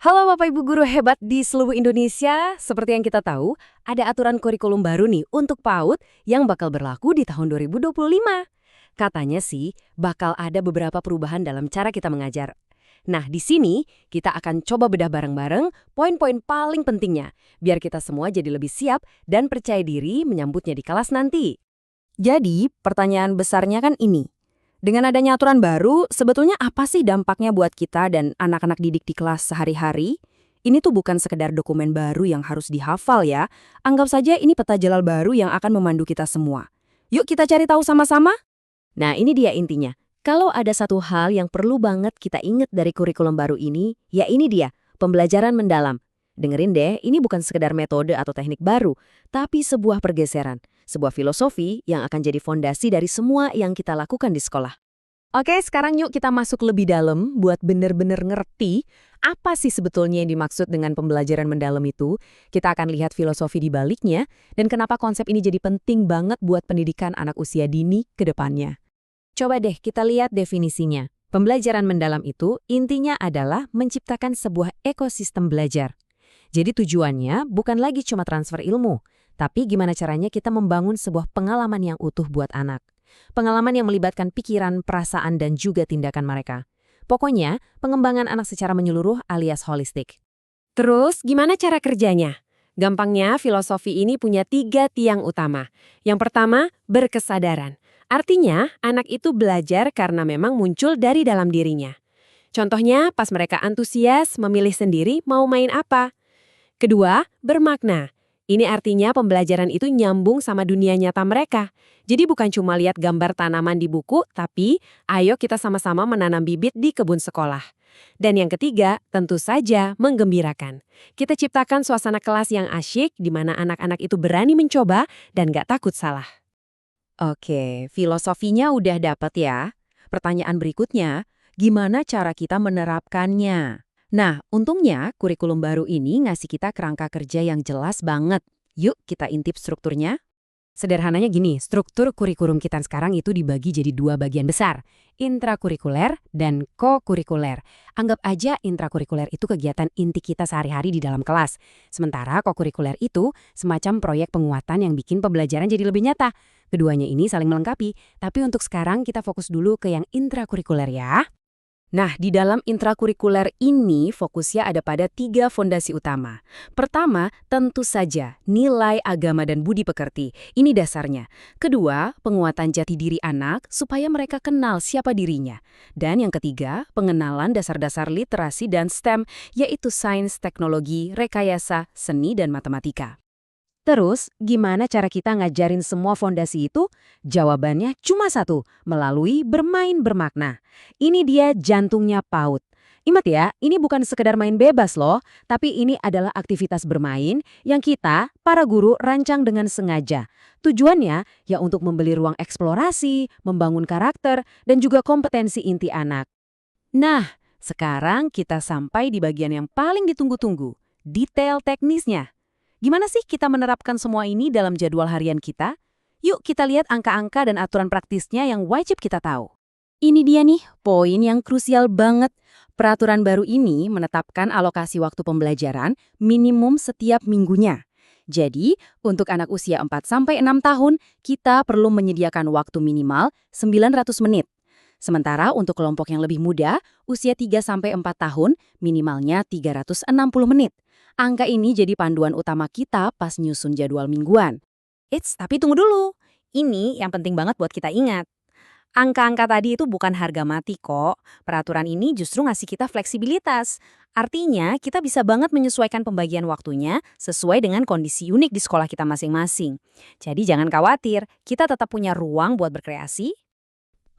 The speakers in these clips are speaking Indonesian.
Halo Bapak Ibu guru hebat di seluruh Indonesia. Seperti yang kita tahu, ada aturan kurikulum baru nih untuk PAUD yang bakal berlaku di tahun 2025. Katanya sih, bakal ada beberapa perubahan dalam cara kita mengajar. Nah, di sini kita akan coba bedah bareng-bareng poin-poin paling pentingnya, biar kita semua jadi lebih siap dan percaya diri menyambutnya di kelas nanti. Jadi, pertanyaan besarnya kan ini. Dengan adanya aturan baru, sebetulnya apa sih dampaknya buat kita dan anak-anak didik di kelas sehari-hari? Ini tuh bukan sekedar dokumen baru yang harus dihafal ya. Anggap saja ini peta jalan baru yang akan memandu kita semua. Yuk kita cari tahu sama-sama? Nah, ini dia intinya. Kalau ada satu hal yang perlu banget kita ingat dari kurikulum baru ini, ya ini dia, pembelajaran mendalam. Dengerin deh, ini bukan sekedar metode atau teknik baru, tapi sebuah pergeseran. Sebuah filosofi yang akan jadi fondasi dari semua yang kita lakukan di sekolah. Oke, sekarang yuk kita masuk lebih dalam buat bener-bener ngerti apa sih sebetulnya yang dimaksud dengan pembelajaran mendalam itu. Kita akan lihat filosofi di baliknya dan kenapa konsep ini jadi penting banget buat pendidikan anak usia dini ke depannya. Coba deh kita lihat definisinya. Pembelajaran mendalam itu intinya adalah menciptakan sebuah ekosistem belajar. Jadi tujuannya bukan lagi cuma transfer ilmu, tapi gimana caranya kita membangun sebuah pengalaman yang utuh buat anak. Pengalaman yang melibatkan pikiran, perasaan, dan juga tindakan mereka. Pokoknya, pengembangan anak secara menyeluruh alias holistik. Terus, gimana cara kerjanya? Gampangnya, filosofi ini punya 3 tiang utama. Yang pertama, berkesadaran. Artinya, anak itu belajar karena memang muncul dari dalam dirinya. Contohnya, pas mereka antusias, memilih sendiri mau main apa. Kedua, bermakna. Ini artinya pembelajaran itu nyambung sama dunia nyata mereka. Jadi bukan cuma lihat gambar tanaman di buku, tapi ayo kita sama-sama menanam bibit di kebun sekolah. Dan yang ketiga, tentu saja menggembirakan. Kita ciptakan suasana kelas yang asyik, di mana anak-anak itu berani mencoba dan gak takut salah. Oke, filosofinya udah dapet ya. Pertanyaan berikutnya, gimana cara kita menerapkannya? Nah, untungnya kurikulum baru ini ngasih kita kerangka kerja yang jelas banget. Yuk kita intip strukturnya. Sederhananya gini, struktur kurikulum kita sekarang itu dibagi jadi 2 bagian besar. Intrakurikuler dan kokurikuler. Anggap aja intrakurikuler itu kegiatan inti kita sehari-hari di dalam kelas. Sementara kokurikuler itu semacam proyek penguatan yang bikin pembelajaran jadi lebih nyata. Keduanya ini saling melengkapi, tapi untuk sekarang kita fokus dulu ke yang intrakurikuler ya. Nah, di dalam intrakurikuler ini fokusnya ada pada 3 fondasi utama. Pertama, tentu saja nilai agama dan budi pekerti. Ini dasarnya. Kedua, penguatan jati diri anak supaya mereka kenal siapa dirinya. Dan yang ketiga, pengenalan dasar-dasar literasi dan STEM, yaitu sains, teknologi, rekayasa, seni, dan matematika. Terus, gimana cara kita ngajarin semua fondasi itu? Jawabannya cuma satu, melalui bermain bermakna. Ini dia jantungnya PAUD. Ingat ya, ini bukan sekedar main bebas loh, tapi ini adalah aktivitas bermain yang kita, para guru, rancang dengan sengaja. Tujuannya ya untuk memberi ruang eksplorasi, membangun karakter, dan juga kompetensi inti anak. Nah, sekarang kita sampai di bagian yang paling ditunggu-tunggu, detail teknisnya. Gimana sih kita menerapkan semua ini dalam jadwal harian kita? Yuk kita lihat angka-angka dan aturan praktisnya yang wajib kita tahu. Ini dia nih, poin yang krusial banget. Peraturan baru ini menetapkan alokasi waktu pembelajaran minimum setiap minggunya. Jadi, untuk anak usia 4-6 tahun, kita perlu menyediakan waktu minimal 900 menit. Sementara untuk kelompok yang lebih muda, usia 3-4 tahun, minimalnya 360 menit. Angka ini jadi panduan utama kita pas nyusun jadwal mingguan. Tapi tunggu dulu. Ini yang penting banget buat kita ingat. Angka-angka tadi itu bukan harga mati kok. Peraturan ini justru ngasih kita fleksibilitas. Artinya, kita bisa banget menyesuaikan pembagian waktunya sesuai dengan kondisi unik di sekolah kita masing-masing. Jadi jangan khawatir, kita tetap punya ruang buat berkreasi.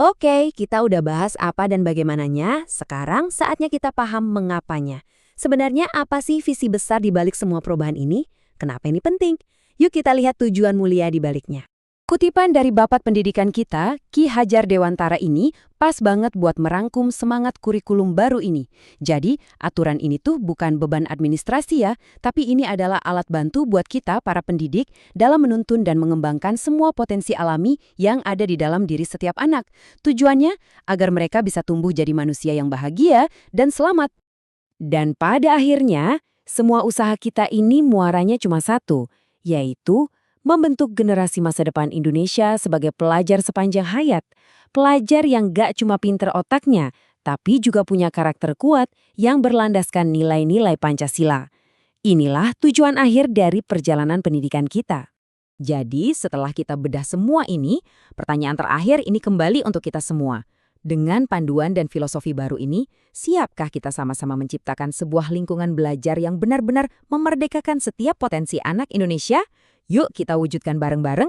Oke, kita udah bahas apa dan bagaimananya. Sekarang saatnya kita paham mengapanya. Sebenarnya apa sih visi besar di balik semua perubahan ini? Kenapa ini penting? Yuk kita lihat tujuan mulia di baliknya. Kutipan dari Bapak Pendidikan kita, Ki Hajar Dewantara ini pas banget buat merangkum semangat kurikulum baru ini. Jadi, aturan ini tuh bukan beban administrasi ya, tapi ini adalah alat bantu buat kita para pendidik dalam menuntun dan mengembangkan semua potensi alami yang ada di dalam diri setiap anak. Tujuannya agar mereka bisa tumbuh jadi manusia yang bahagia dan selamat. Dan pada akhirnya, semua usaha kita ini muaranya cuma satu, yaitu membentuk generasi masa depan Indonesia sebagai pelajar sepanjang hayat. Pelajar yang gak cuma pinter otaknya, tapi juga punya karakter kuat yang berlandaskan nilai-nilai Pancasila. Inilah tujuan akhir dari perjalanan pendidikan kita. Jadi, setelah kita bedah semua ini, pertanyaan terakhir ini kembali untuk kita semua. Dengan panduan dan filosofi baru ini, siapkah kita sama-sama menciptakan sebuah lingkungan belajar yang benar-benar memerdekakan setiap potensi anak Indonesia? Yuk kita wujudkan bareng-bareng.